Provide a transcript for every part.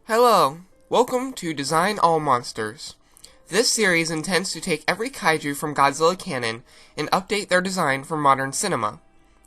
Hello, welcome to Design All Monsters. This series intends to take every kaiju from Godzilla canon and update their design for modern cinema.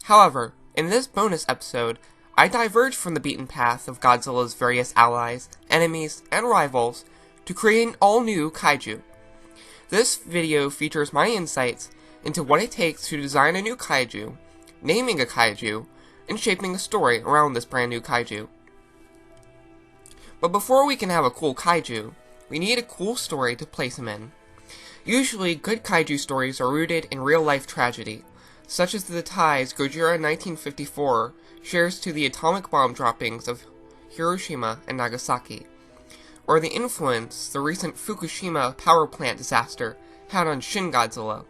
However, in this bonus episode, I diverge from the beaten path of Godzilla's various allies, enemies, and rivals to create an all-new kaiju. This video features my insights into what it takes to design a new kaiju, naming a kaiju, and shaping a story around this brand new kaiju. But before we can have a cool kaiju, we need a cool story to place him in. Usually, good kaiju stories are rooted in real-life tragedy, such as the ties Gojira 1954 shares to the atomic bomb droppings of Hiroshima and Nagasaki, or the influence the recent Fukushima power plant disaster had on Shin Godzilla.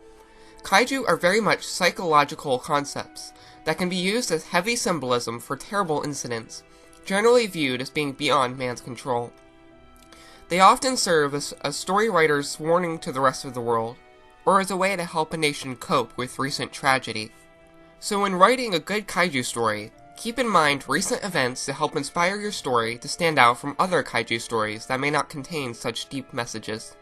Kaiju are very much psychological concepts that can be used as heavy symbolism for terrible incidents, generally viewed as being beyond man's control. They often serve as a story writer's warning to the rest of the world, or as a way to help a nation cope with recent tragedy. So when writing a good kaiju story, keep in mind recent events to help inspire your story to stand out from other kaiju stories that may not contain such deep messages.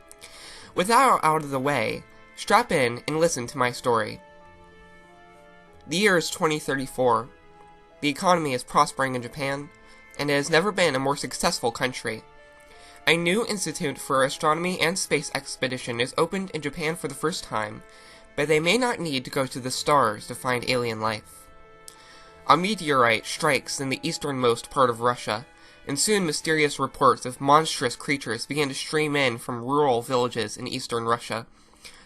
With that out of the way, strap in and listen to my story. The year is 2034. The economy is prospering in Japan, and it has never been a more successful country. A new institute for astronomy and space expedition is opened in Japan for the first time, but they may not need to go to the stars to find alien life. A meteorite strikes in the easternmost part of Russia, and soon mysterious reports of monstrous creatures begin to stream in from rural villages in eastern Russia.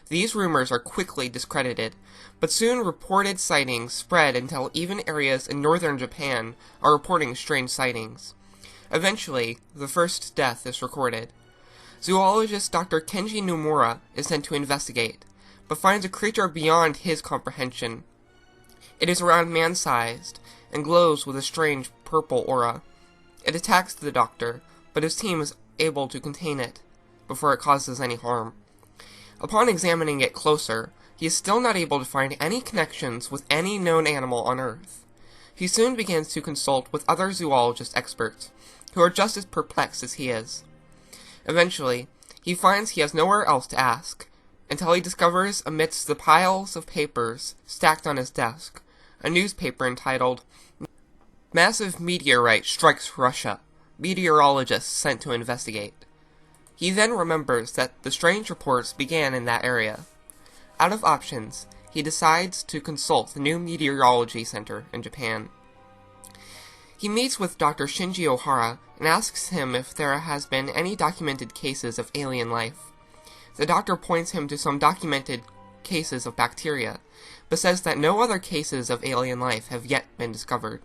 These rumors are quickly discredited, but soon reported sightings spread until even areas in northern Japan are reporting strange sightings. Eventually, the first death is recorded. Zoologist Dr. Kenji Nomura is sent to investigate, but finds a creature beyond his comprehension. It is around man-sized, and glows with a strange purple aura. It attacks the doctor, but his team is able to contain it, before it causes any harm. Upon examining it closer, he is still not able to find any connections with any known animal on Earth. He soon begins to consult with other zoologist experts, who are just as perplexed as he is. Eventually, he finds he has nowhere else to ask, until he discovers amidst the piles of papers stacked on his desk, a newspaper entitled, "Massive Meteorite Strikes Russia. Meteorologists Sent to Investigate." He then remembers that the strange reports began in that area. Out of options, he decides to consult the new meteorology center in Japan. He meets with Dr. Shinji Ohara and asks him if there has been any documented cases of alien life. The doctor points him to some documented cases of bacteria, but says that no other cases of alien life have yet been discovered.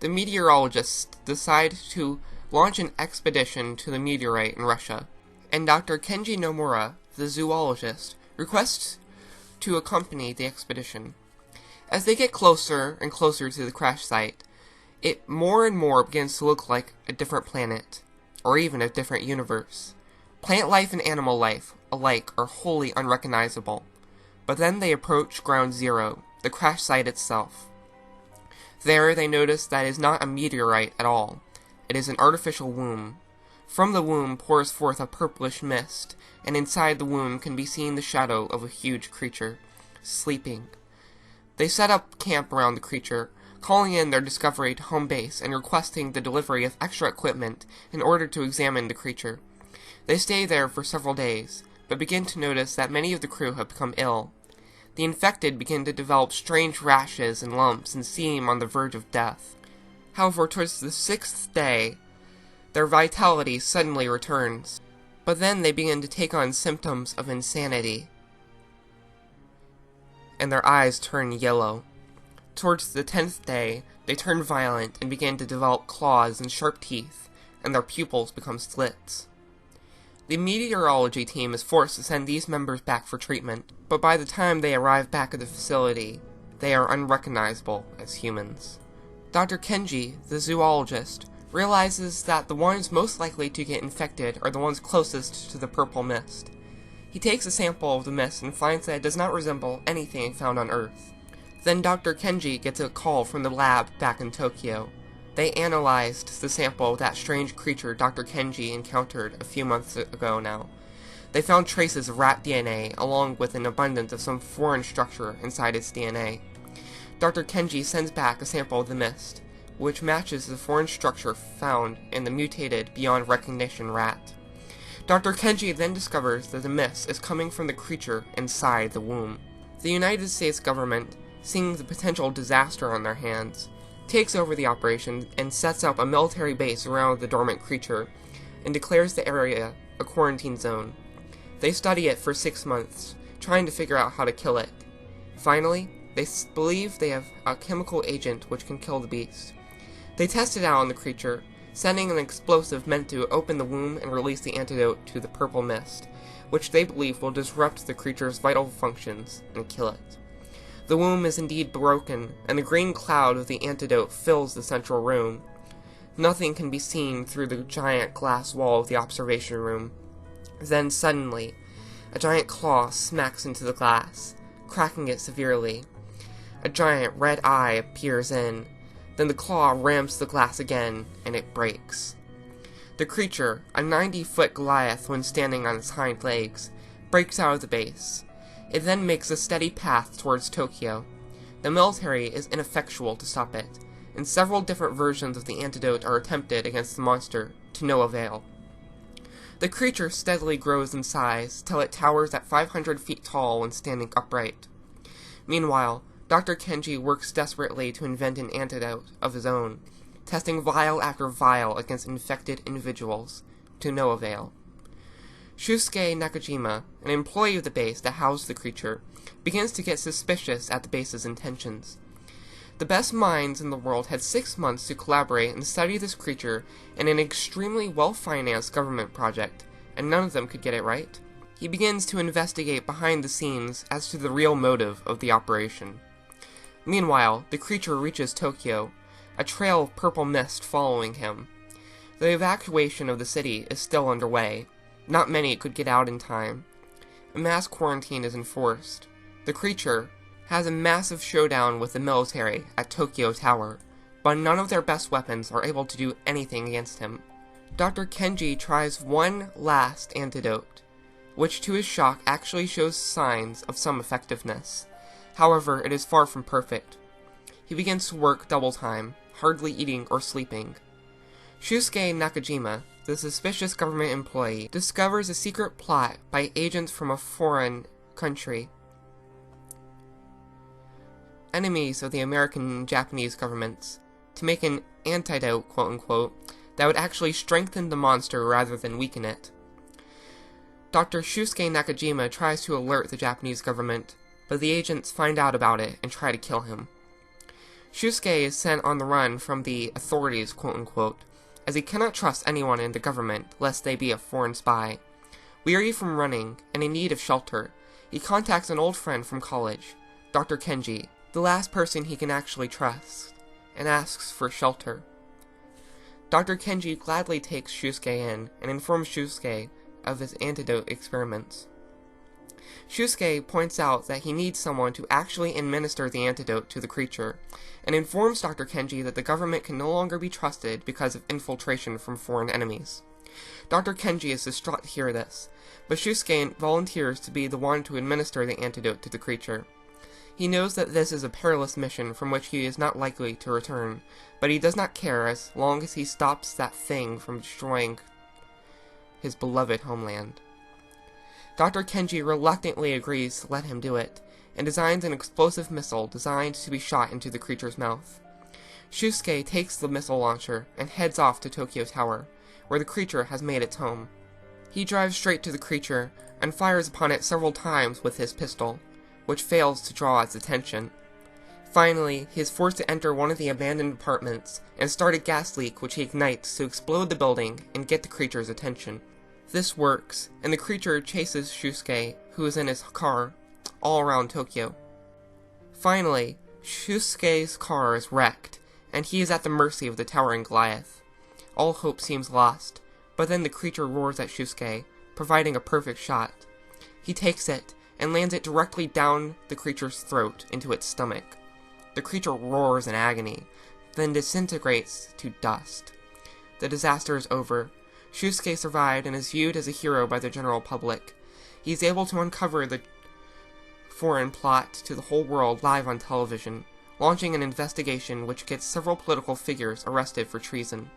The meteorologists decide to launch an expedition to the meteorite in Russia, and Dr. Kenji Nomura, the zoologist, requests to accompany the expedition. As they get closer and closer to the crash site, it more and more begins to look like a different planet, or even a different universe. Plant life and animal life alike are wholly unrecognizable, but then they approach Ground Zero, the crash site itself. There they notice that it is not a meteorite at all. It is an artificial womb. From the womb pours forth a purplish mist, and inside the womb can be seen the shadow of a huge creature, sleeping. They set up camp around the creature, calling in their Discovery to home base and requesting the delivery of extra equipment in order to examine the creature. They stay there for several days, but begin to notice that many of the crew have become ill. The infected begin to develop strange rashes and lumps and seem on the verge of death. However, towards the 6th day, their vitality suddenly returns, but then they begin to take on symptoms of insanity, and their eyes turn yellow. Towards the 10th day, they turn violent and begin to develop claws and sharp teeth, and their pupils become slits. The meteorology team is forced to send these members back for treatment, but by the time they arrive back at the facility, they are unrecognizable as humans. Dr. Kenji, the zoologist, realizes that the ones most likely to get infected are the ones closest to the purple mist. He takes a sample of the mist and finds that it does not resemble anything found on Earth. Then Dr. Kenji gets a call from the lab back in Tokyo. They analyzed the sample of that strange creature Dr. Kenji encountered a few months ago now. They found traces of rat DNA, along with an abundance of some foreign structure inside its DNA. Dr. Kenji sends back a sample of the mist, which matches the foreign structure found in the mutated, beyond recognition rat. Dr. Kenji then discovers that the mist is coming from the creature inside the womb. The United States government, seeing the potential disaster on their hands, takes over the operation and sets up a military base around the dormant creature, and declares the area a quarantine zone. They study it for 6 months, trying to figure out how to kill it. Finally, they believe they have a chemical agent which can kill the beast. They test it out on the creature, sending an explosive meant to open the womb and release the antidote to the purple mist, which they believe will disrupt the creature's vital functions and kill it. The womb is indeed broken, and the green cloud of the antidote fills the central room. Nothing can be seen through the giant glass wall of the observation room. Then suddenly, a giant claw smacks into the glass, cracking it severely. A giant red eye appears in. Then the claw rams the glass again, and it breaks. The creature, a 90-foot Goliath when standing on its hind legs, breaks out of the base. It then makes a steady path towards Tokyo. The military is ineffectual to stop it, and several different versions of the antidote are attempted against the monster, to no avail. The creature steadily grows in size till it towers at 500 feet tall when standing upright. Meanwhile, Dr. Kenji works desperately to invent an antidote of his own, testing vial after vial against infected individuals, to no avail. Shusuke Nakajima, an employee of the base that housed the creature, begins to get suspicious at the base's intentions. The best minds in the world had 6 months to collaborate and study this creature in an extremely well-financed government project, and none of them could get it right. He begins to investigate behind the scenes as to the real motive of the operation. Meanwhile, the creature reaches Tokyo, a trail of purple mist following him. The evacuation of the city is still underway. Not many could get out in time. A mass quarantine is enforced. The creature has a massive showdown with the military at Tokyo Tower, but none of their best weapons are able to do anything against him. Dr. Kenji tries one last antidote, which to his shock actually shows signs of some effectiveness. However, it is far from perfect. He begins to work double time, hardly eating or sleeping. Shusuke Nakajima, the suspicious government employee, discovers a secret plot by agents from a foreign country, enemies of the American and Japanese governments, to make an antidote, quote-unquote, that would actually strengthen the monster rather than weaken it. Dr. Shusuke Nakajima tries to alert the Japanese government, but the agents find out about it and try to kill him. Shusuke is sent on the run from the authorities, quote-unquote, as he cannot trust anyone in the government lest they be a foreign spy. Weary from running and in need of shelter, he contacts an old friend from college, Dr. Kenji, the last person he can actually trust, and asks for shelter. Dr. Kenji gladly takes Shusuke in and informs Shusuke of his antidote experiments. Shusuke points out that he needs someone to actually administer the antidote to the creature, and informs Dr. Kenji that the government can no longer be trusted because of infiltration from foreign enemies. Dr. Kenji is distraught to hear this, but Shusuke volunteers to be the one to administer the antidote to the creature. He knows that this is a perilous mission from which he is not likely to return, but he does not care as long as he stops that thing from destroying his beloved homeland. Dr. Kenji reluctantly agrees to let him do it, and designs an explosive missile designed to be shot into the creature's mouth. Shusuke takes the missile launcher and heads off to Tokyo Tower, where the creature has made its home. He drives straight to the creature and fires upon it several times with his pistol, which fails to draw its attention. Finally, he is forced to enter one of the abandoned apartments and start a gas leak which he ignites to explode the building and get the creature's attention. This works, and the creature chases Shusuke, who is in his car, all around Tokyo. Finally, Shusuke's car is wrecked, and he is at the mercy of the towering Goliath. All hope seems lost, but then the creature roars at Shusuke, providing a perfect shot. He takes it, and lands it directly down the creature's throat into its stomach. The creature roars in agony, then disintegrates to dust. The disaster is over. Shusuke survived and is viewed as a hero by the general public. He is able to uncover the foreign plot to the whole world live on television, launching an investigation which gets several political figures arrested for treason.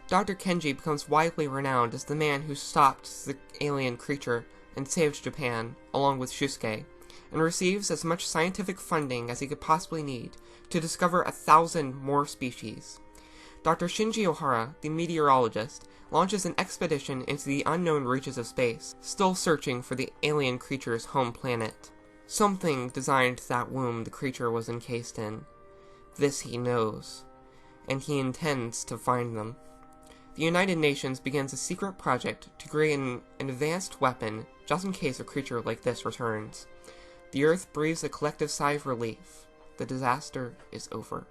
Dr. Kenji becomes widely renowned as the man who stopped the alien creature and saved Japan, along with Shusuke, and receives as much scientific funding as he could possibly need to discover 1,000 more species. Dr. Shinji Ohara, the meteorologist, launches an expedition into the unknown reaches of space, still searching for the alien creature's home planet. Something designed that womb the creature was encased in. This he knows, and he intends to find them. The United Nations begins a secret project to create an advanced weapon just in case a creature like this returns. The Earth breathes a collective sigh of relief. The disaster is over.